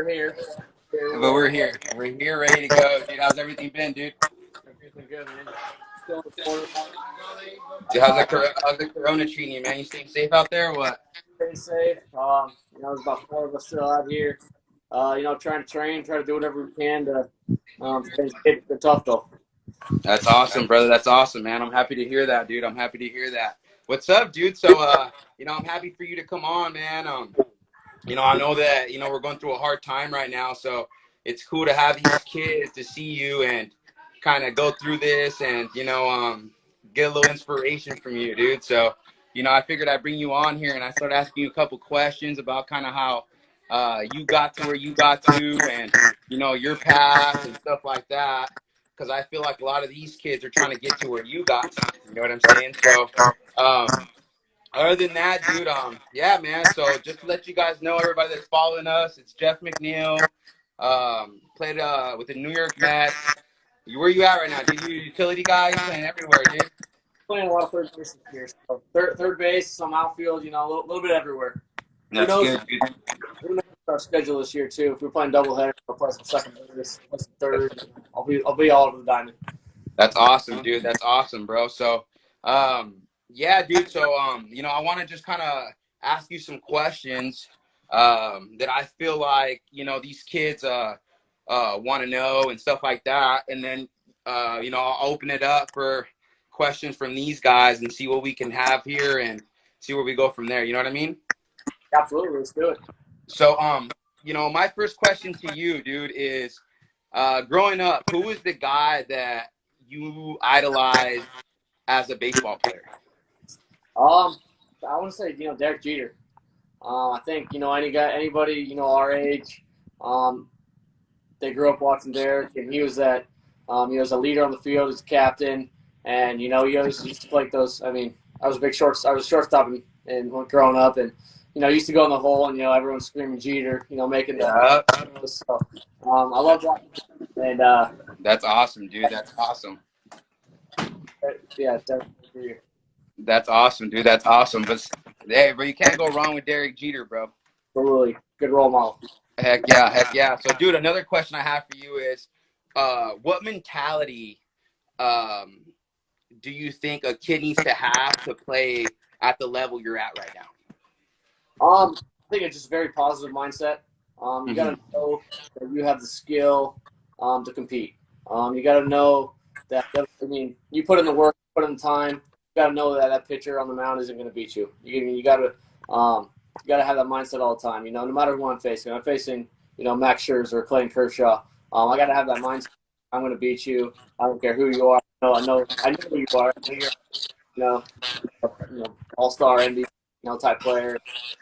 we're here. But we're here. We're here, ready to go, dude. How's everything been, dude? Everything's good, man. Still in Florida. Dude, how's the corona treating you, man? You staying safe out there or what? Stay safe. There's about 4 of us still out here. Trying to train, try to do whatever we can to stay safe. It's tough though. That's awesome, brother. That's awesome, man. I'm happy to hear that, dude. I'm happy to hear that. What's up, dude? So, I'm happy for you to come on, man. I know that, we're going through a hard time right now, so it's cool to have these kids to see you and kind of go through this and, get a little inspiration from you, dude. So, I figured I'd bring you on here and I started asking you a couple questions about kind of how you got to where you got to and, your path and stuff like that. Because I feel like a lot of these kids are trying to get to where you got to, you know what I'm saying? So, other than that, dude, yeah, man. So just to let you guys know, everybody that's following us, it's Jeff Mcniel. Played with the New York Mets. Where you at right now, dude? You utility guy? You playing everywhere, dude. Playing a lot of third base this year. So third base, some outfield, a little bit everywhere. That's good, dude. Who knows our schedule this year too? If we're playing doubleheader, I'll play some second base, play some third. I'll be all over the diamond. That's awesome, dude. That's awesome, bro. So, yeah, dude. So, I want to just kind of ask you some questions that I feel like, these kids want to know and stuff like that. And then, I'll open it up for questions from these guys and see what we can have here and see where we go from there. You know what I mean? Absolutely. Let's do it. So, my first question to you, dude, is growing up, who was the guy that you idolized as a baseball player? I want to say, Derek Jeter. I think, anybody, our age, they grew up watching Derek, and he was that, he was a leader on the field, as a captain, and, he always used to play those. I mean, I was a shortstop and growing up, and, I used to go in the hole, and, everyone's screaming Jeter, making the so, I love that. And, that's awesome, dude. That's awesome. Yeah, definitely. That's awesome, dude. That's awesome. But hey, bro, you can't go wrong with Derek Jeter, bro. Absolutely. Good role model. Heck yeah, heck yeah. So, dude, another question I have for you is, what mentality do you think a kid needs to have to play at the level you're at right now? I think it's just a very positive mindset. You got to know that you have the skill to compete. You got to know that, you put in the work, put in the time. You got to know that pitcher on the mound isn't going to beat you. You got to have that mindset all the time. No matter who I'm facing. I'm facing, Max Scherzer or Clayton Kershaw. I got to have that mindset. I'm going to beat you. I don't care who you are. I know who you are. I know you're, all-star MVP, type player.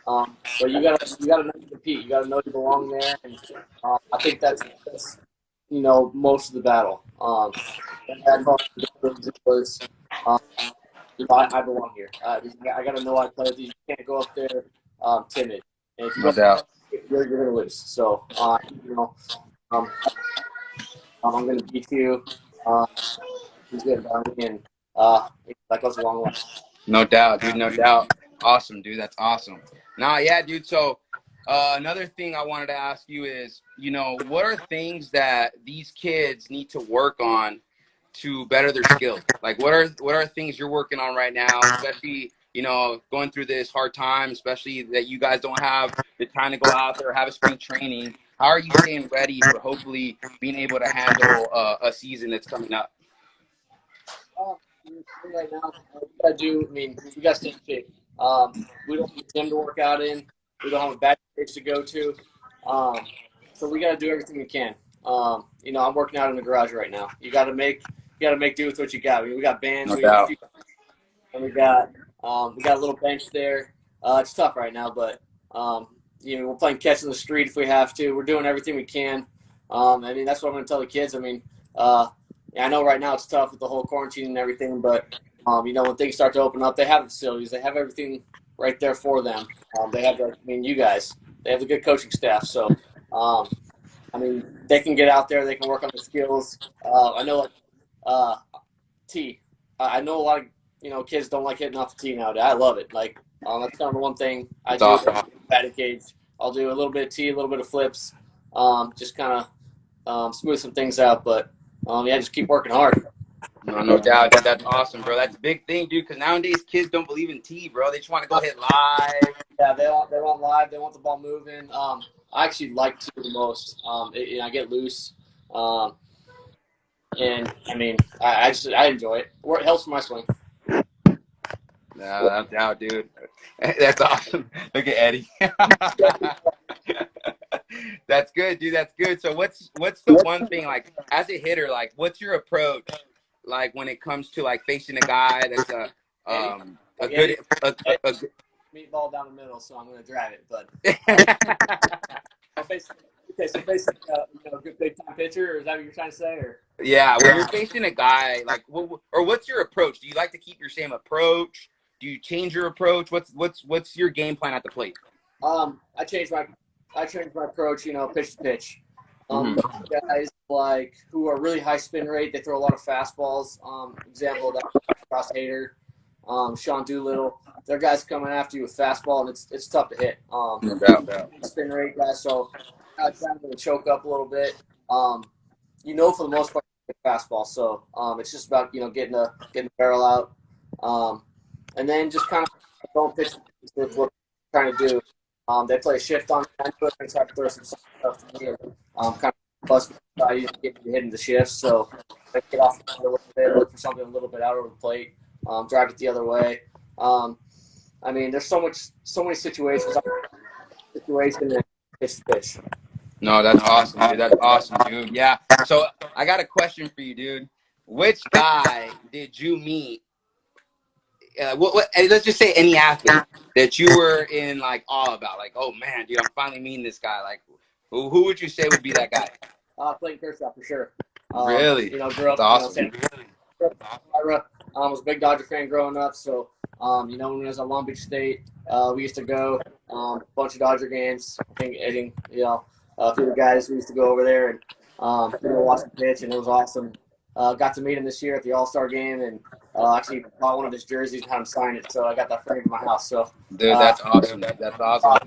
But you gotta know you compete. You gotta know you belong there, and I think that's most of the battle. That was, I belong here. I gotta know I play with these. You can't go up there timid. And if you No doubt. you're gonna lose. So I'm gonna beat you. He's good, and that goes a long way. No doubt, dude. No doubt. Awesome, dude. That's awesome. Nah, yeah, dude. So, another thing I wanted to ask you is, what are things that these kids need to work on to better their skills? Like, what are things you're working on right now, especially, going through this hard time, especially that you guys don't have the time to go out there, have a spring training. How are you staying ready for hopefully being able to handle a season that's coming up? Right now, we got to stay in shape. We don't have a gym to work out in. We don't have a bad place to go to. So we got to do everything we can. I'm working out in the garage right now. You got to make do with what you got. We got bands. No doubt. And we got a little bench there. It's tough right now, but we're playing catch in the street if we have to. We're doing everything we can. That's what I'm going to tell the kids. I know right now it's tough with the whole quarantine and everything, but when things start to open up, they have the facilities, they have everything right there for them. They have you guys, they have a good coaching staff, so they can get out there, they can work on the skills. I know tee. I know a lot of kids don't like hitting off the tee nowadays. I love it. That's kind of the one thing I do. Awesome. Batting cage. I'll do a little bit of tee, a little bit of flips. just kind of smooth some things out. But yeah, just keep working hard. No doubt, dude. That's awesome, bro. That's a big thing, dude. Because nowadays kids don't believe in T, bro. They just want to go hit live. Yeah, they want live. They want the ball moving. I actually like to the most. I get loose, um, and I mean, I enjoy it. It helps with my swing. No doubt, dude. That's awesome. Look at Eddie. That's good, dude. That's good. So what's the one thing, like, as a hitter, like, what's your approach, like, when it comes to like facing a guy that's a good a good Meatball down the middle, so I'm going to drive it. But okay, so basically, a good big time pitcher, or is that what you're trying to say? Or Yeah, when you're facing a guy, like, or what's your approach? Do you like to keep your same approach? Do you change your approach? What's your game plan at the plate? I changed my approach. Pitch to pitch. Hmm. Guys like who are really high spin rate, they throw a lot of fastballs. Example that Cross Hater, Sean Doolittle. They're guys coming after you with fastball, and it's tough to hit. No doubt. Spin rate guys, so I trying to choke up a little bit. For the most part, fastball. So it's just about getting the barrel out, and then just kind of don't pitch with what they're trying to do. They play a shift on the foot and try to throw some stuff to me, and kind of bust by you get hitting the shifts. So I get off a little bit, look for something a little bit out over the plate, drive it the other way. I mean, there's so many situations. Situation and pitch. No, that's awesome, dude. That's awesome, dude. Yeah. So I got a question for you, dude. Which guy did you meet? Let's just say any athlete that you were in like awe about. Like, oh man, dude, I'm finally meeting this guy. Like, who would you say would be that guy? Clayton Kershaw for sure. Really? Grew That's up, awesome. was a big Dodger fan growing up. So, when I was at Long Beach State, we used to go a bunch of Dodger games. I think Edding, a few of the guys, we used to go over there and watch the pitch, and it was awesome. Got to meet him this year at the All-Star game, and actually bought one of his jerseys and had him sign it. So I got that framed in my house. So, Dude, that's awesome. That's awesome.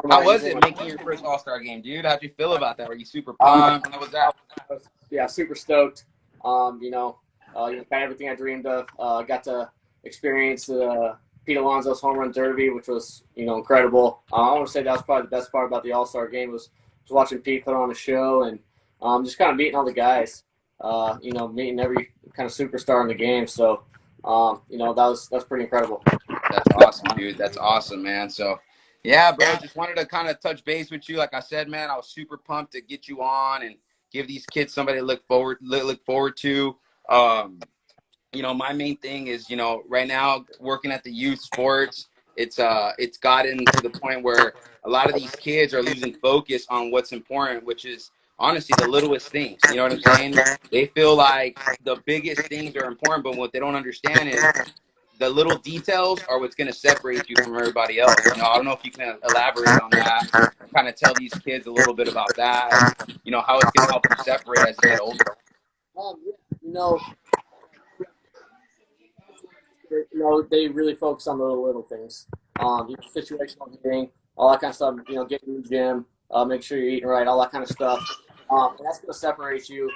How was it he's making your first All-Star game, dude? How'd you feel about that? Were you super Um, pumped? How was that? yeah, super stoked. Kind of everything I dreamed of. Got to experience Pete Alonso's home run derby, which was incredible. I want to say that was probably the best part about the All Star game was watching Pete put on a show and just kind of meeting all the guys. Meeting every kind of superstar in the game. So that's pretty incredible. That's awesome, dude. That's awesome, man. So, yeah, bro, just wanted to kind of touch base with you. Like I said, man, I was super pumped to get you on and give these kids somebody to look forward to. My main thing is, right now working at the youth sports, it's gotten to the point where a lot of these kids are losing focus on what's important, which is honestly the littlest things. You know what I'm saying? They feel like the biggest things are important, but what they don't understand is the little details are what's going to separate you from everybody else. I don't know if you can elaborate on that, kind of tell these kids a little bit about that, and, how it's going to help you separate as you get older. Yeah, they really focus on the little things. Situational hitting, all that kind of stuff. Getting in the gym, make sure you're eating right, all that kind of stuff. And that's going to separate you.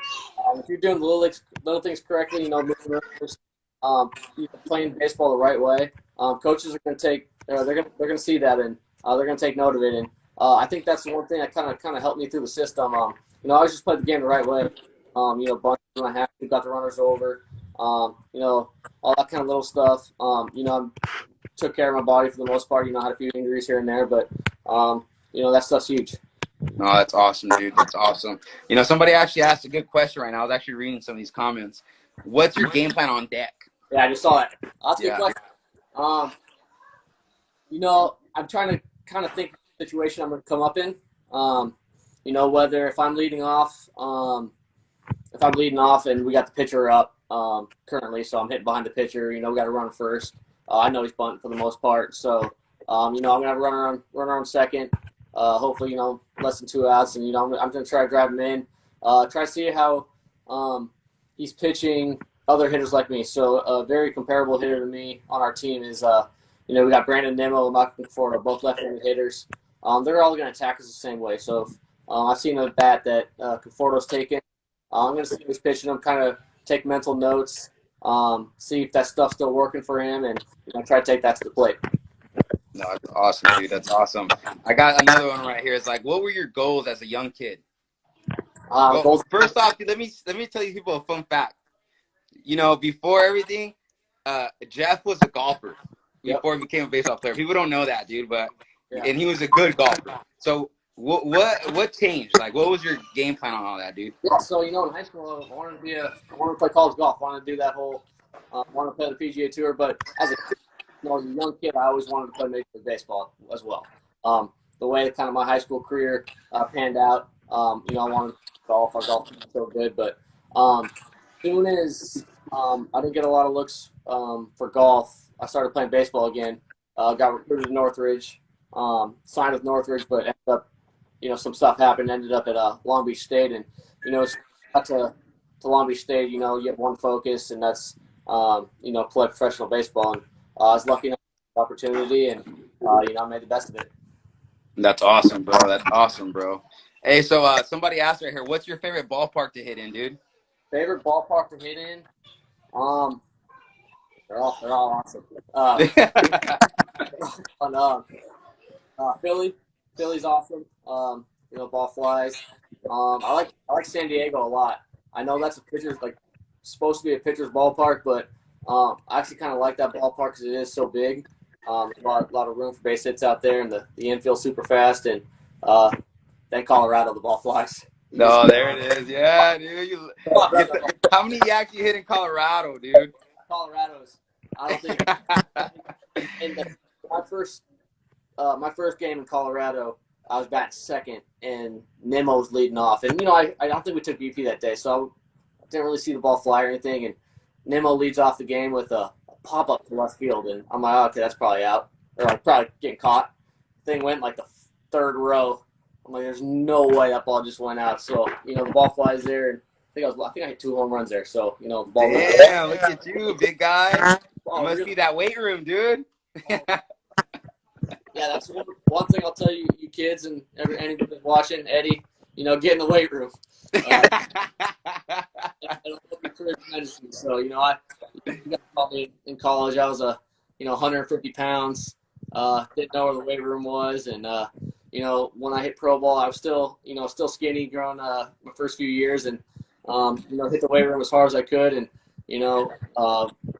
If you're doing the little things correctly, moving runners, playing baseball the right way, coaches are going to take. They're going to see that and they're going to take note of it. And I think that's the one thing that kind of helped me through the system. I always just played the game the right way. Bunch when I have to, got the runners over. All that kind of little stuff. I took care of my body for the most part. I had a few injuries here and there, but that stuff's huge. No, that's awesome, dude. That's awesome. Somebody actually asked a good question right now. I was actually reading some of these comments. What's your game plan on deck? Yeah, I just saw that. That's a good question. I'm trying to kind of think of the situation I'm going to come up in. Whether if I'm leading off, and we got the pitcher up currently, so I'm hitting behind the pitcher. We got to run first. I know he's bunting for the most part, so I'm gonna have a runner on second. Hopefully, less than 2 outs, and I'm gonna try to drive him in. Try to see how he's pitching other hitters like me. So a very comparable hitter to me on our team is we got Brandon Nimmo and Michael Conforto, both left-handed hitters. They're all gonna attack us the same way. So I've seen a bat that Conforto's taken. I'm going to see his pitching him, kind of take mental notes, see if that stuff's still working for him, and try to take that to the plate. No, that's awesome, dude. That's awesome. I got another one right here. It's like, what were your goals as a young kid? Well, Goals. first off, dude, let me tell you people a fun fact. Before everything, Jeff was a golfer before he became a baseball player. People don't know that, dude, and he was a good golfer. So what changed? Like, what was your game plan on all that, dude? Yeah, so in high school, I wanted to play college golf. I wanted to do that whole, wanted to play the PGA Tour. But as a young kid, I always wanted to play Major League Baseball as well. The way kind of my high school career panned out, I wanted to golf. Our golf was so good, but soon as I didn't get a lot of looks for golf, I started playing baseball again. Got recruited to Northridge, signed with Northridge, but ended up, some stuff happened. Ended up at Long Beach State, and got to Long Beach State. You have one focus, and that's play professional baseball. And I was lucky enough to get the opportunity, and I made the best of it. That's awesome, bro. That's awesome, bro. Hey, so somebody asked right here, what's your favorite ballpark to hit in, dude? Favorite ballpark to hit in? They're all awesome. Philly's awesome. Ball flies. I like San Diego a lot. I know that's supposed to be a pitcher's ballpark, but I actually kind of like that ballpark because it is so big. A lot of room for base hits out there, and the infield's super fast. And then Colorado, the ball flies. No, there it is. Yeah, dude. How many yaks you hit in Colorado, dude? Colorado's. I don't think. My first game in Colorado, I was batting second, and Nemo was leading off. And I don't think we took BP that day, so I didn't really see the ball fly or anything. And Nemo leads off the game with a pop up to left field, and I'm like, oh, okay, that's probably out, or probably getting caught. Thing went like the third row. I'm like, there's no way that ball just went out. So the ball flies there, and I think I hit 2 home runs there. So the ball. Damn, look at you, big guy. You must be that weight room, dude. Yeah, that's one thing I'll tell you kids and anybody watching, Eddie. Get in the weight room. It'll help your career tremendously. So you got to call me in college. I was 150 pounds. Didn't know where the weight room was, and when I hit pro ball, I was still skinny, growing my first few years, and hit the weight room as hard as I could, and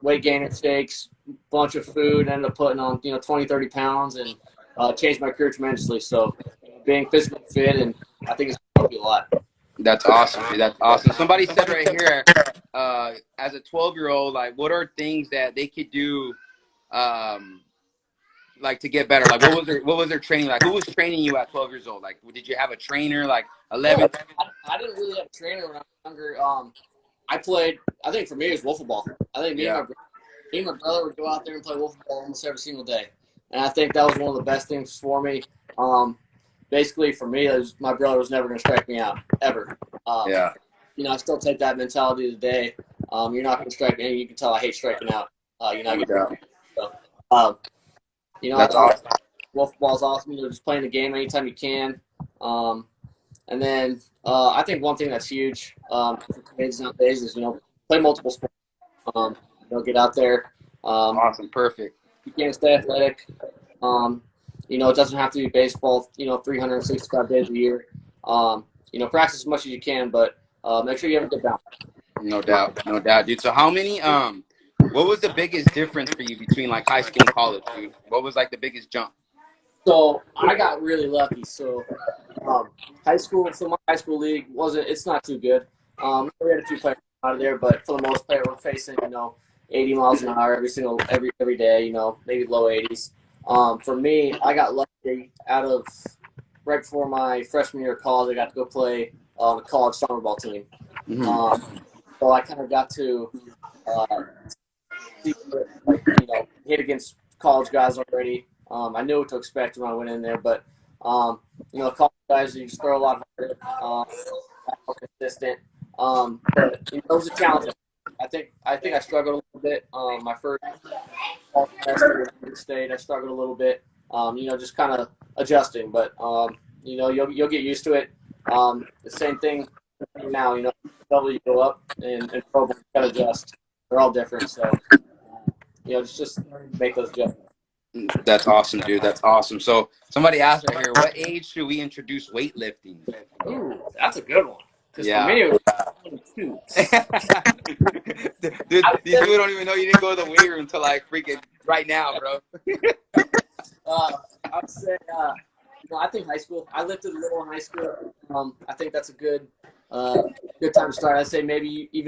weight gain at stakes, bunch of food, ended up putting on 20, 30 pounds, and changed my career tremendously. So being physically fit, and I think it's helped me a lot. That's awesome, dude. That's awesome. Somebody said right here, as a 12-year-old, like, what are things that they could do, like, to get better? Like, what was their training like? Who was training you at 12 years old? Like, did you have a trainer? Like 11? I didn't really have a trainer when I was younger. I played. I think for me it was wiffle ball. I think me and my brother would go out there and play wiffle ball almost every single day, and I think that was one of the best things for me. Basically, for me, my brother was never going to strike me out, ever. I still take that mentality today. You're not going to strike me. You can tell I hate striking out. You're not going to. So, that's awesome. Wiffle ball's awesome. Just playing the game anytime you can. And then I think one thing that's huge for kids nowadays is, play multiple sports. Get out there. Awesome. Perfect. You can stay athletic. It doesn't have to be baseball, 365 days a year. Practice as much as you can, but make sure you have a good balance. No doubt, dude. So how many, what was the biggest difference for you between like high school and college, dude? What was like the biggest jump? So I got really lucky. So my high school league it's not too good. We had a few players out of there, but for the most part, we're facing, 80 miles an hour every day, maybe low 80s. For me, I got lucky right before my freshman year of college, I got to go play on the college summer ball team. Mm-hmm. So I kind of got to hit against college guys already. I knew what to expect when I went in there, but college guys, you just throw a lot harder, more consistent. But it was a challenge. I think I struggled a little bit. My first semester at State, I struggled a little bit. Just kind of adjusting, but you'll get used to it. The same thing now, you know, level you go up and pro you gotta adjust. They're all different, so you know, just make those adjustments. That's awesome, dude. That's awesome. So somebody asked right here, what age should we introduce weightlifting? Ooh, that's a good one. Because for Yeah. me, it was 22. Dude, these people don't even know you didn't go to the weight room until like freaking right now, bro. I would say, you know, I think high school. I lifted a little in high school. I think that's a good time to start. I'd say maybe a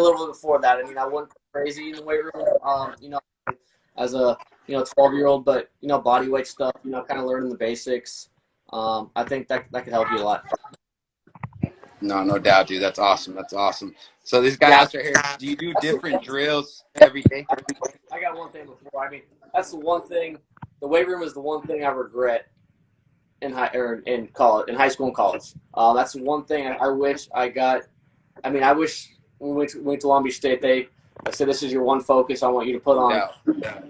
little bit before that. I mean, I went crazy in the weight room. You know, as a 12-year-old, but you know, body weight stuff. You know, kind of learning the basics. I think that could help you a lot. No, no doubt, dude. That's awesome. That's awesome. So this guy Yeah, asked right here, do you do different drills every day? I got one thing before. I mean, that's the one thing. The weight room is the one thing I regret in high school and college. That's the one thing I wish I got. I mean, I wish when we went to Long Beach State, I said, this is your one focus. I want you to put No on doubt.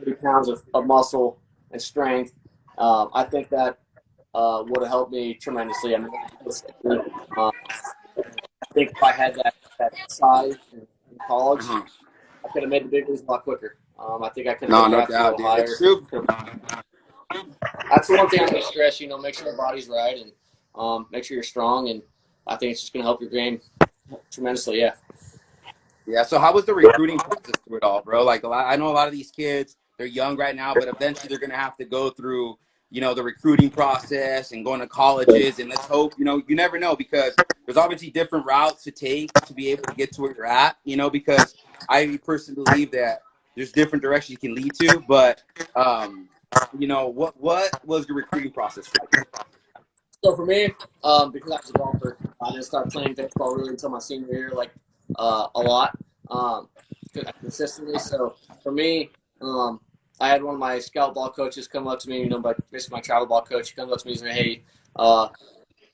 30 pounds of muscle and strength. I think that would have helped me tremendously. I mean, I think if I had that size in college, Uh-huh. I could have made the big leagues a lot quicker. I think I could have No, been no drafted a doubt, little dude. It's higher. true. That's the one thing I'm going to stress. You know, make sure your body's right and make sure you're strong. And I think it's just going to help your game tremendously. Yeah. Yeah. So how was the recruiting process through it all, bro? Like I know a lot of these kids, they're young right now, but eventually they're gonna have to go through, you know, the recruiting process and going to colleges. And let's hope, you know, you never know because there's obviously different routes to take to be able to get to where you're at. You know, because I personally believe that there's different directions you can lead to. But you know, what was your recruiting process like? So for me, because I was a golfer, I didn't start playing baseball really until my senior year, like a lot, consistently. So for me, I had one of my scout ball coaches come up to me, you know, basically my travel ball coach. He comes up to me and says, "Hey,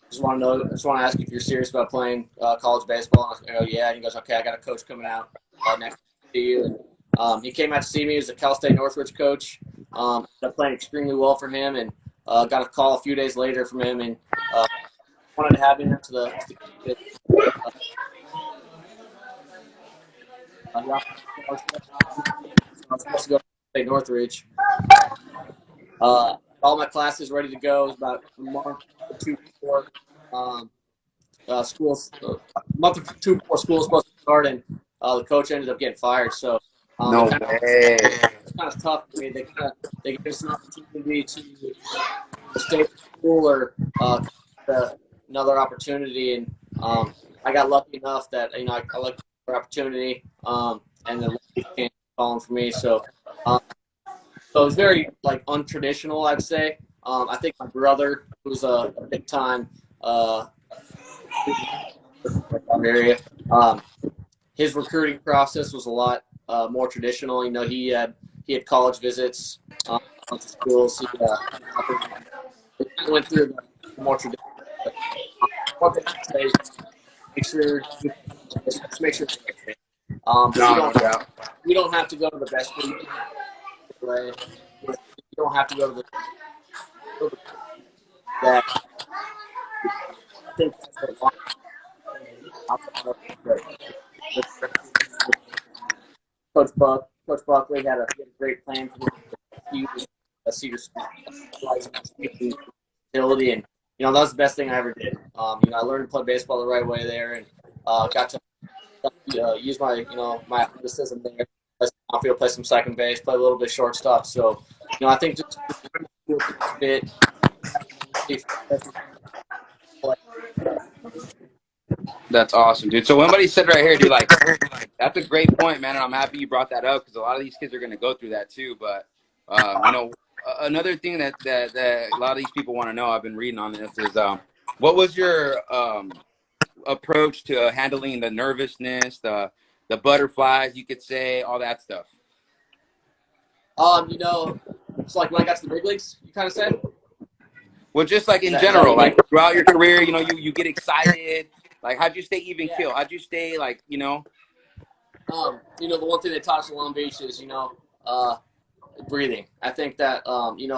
just want to ask you if you're serious about playing college baseball." And I was like, "Oh yeah." And he goes, "Okay, I got a coach coming out next to you." And he came out to see me. He was a Cal State Northridge coach. Ended up playing extremely well for him, and got a call a few days later from him, and wanted to have me to the I was supposed to go to State Northridge. All my classes ready to go. It was about a month or two before um, a month or two before school was supposed to start, and the coach ended up getting fired. So No way. it's kind of tough for me. They gave us an opportunity to stay at school or another opportunity, and I got lucky enough that you know I looked for opportunity, and then came calling for me. So it was very like untraditional, I'd say. I think my brother, who's a big time area, his recruiting process was a lot more traditional. You know, he had college visits to schools. He went through the more traditional. One thing I say is just make sure. No, no doubt. You don't have to go to the best league to play. You don't have to go to that. I think that's what Coach Buckley had a great plan for me. He was a Cedar utility, and you know that was the best thing I ever did. You know, I learned to play baseball the right way there, and got to use my my athleticism there. Play some outfield, play some second base, play a little bit shortstop. So you know, I think just fit. That's awesome, dude. So somebody said right here, dude, like that's a great point, man, and I'm happy you brought that up because a lot of these kids are going to go through that too. But you know, another thing that a lot of these people want to know, I've been reading on this, is what was your approach to handling the nervousness, the butterflies, you could say, all that stuff. You know, so like when I got to the big leagues, you kind of said. Well, just like in Is that general, what you mean? like throughout your career, you know, you get excited. Like, how'd you stay even Yeah. keel? How'd you stay like, you know? You know, the one thing they taught us at Long Beach is, breathing. I think that,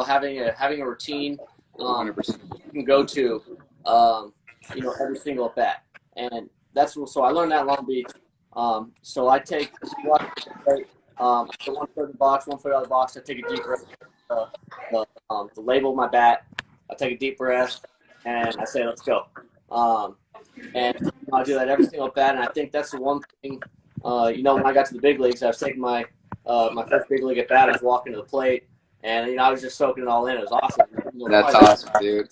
having a routine 100%. you can go to, um, every single at bat. And so I learned that in Long Beach. So I take I put 1 foot in the box, 1 foot out of the box. I take a deep breath, the label of my bat. I take a deep breath, and I say, "Let's go." And I do that every single at bat. And I think that's the one thing. When I got to the big leagues, I was taking my first big league at bat. I was walking to the plate, and I was just soaking it all in. It was awesome. That's awesome, dude.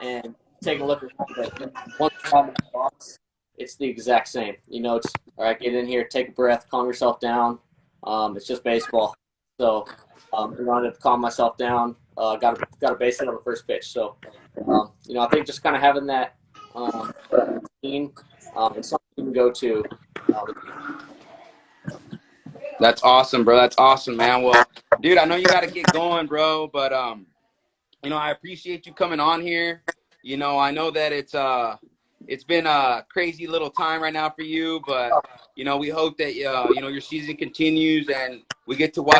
And taking a look at it, once I'm in the box, it's the exact same. It's all right. Get in here, take a breath, calm yourself down. It's just baseball. So I wanted to calm myself down. Got a base hit on the first pitch. So I think just kind of having that routine, it's something you can go to. That's awesome, bro. That's awesome, man. Well, dude, I know you got to get going, bro, but I appreciate you coming on here. I know that it's been a crazy little time right now for you, but we hope that your season continues and we get to watch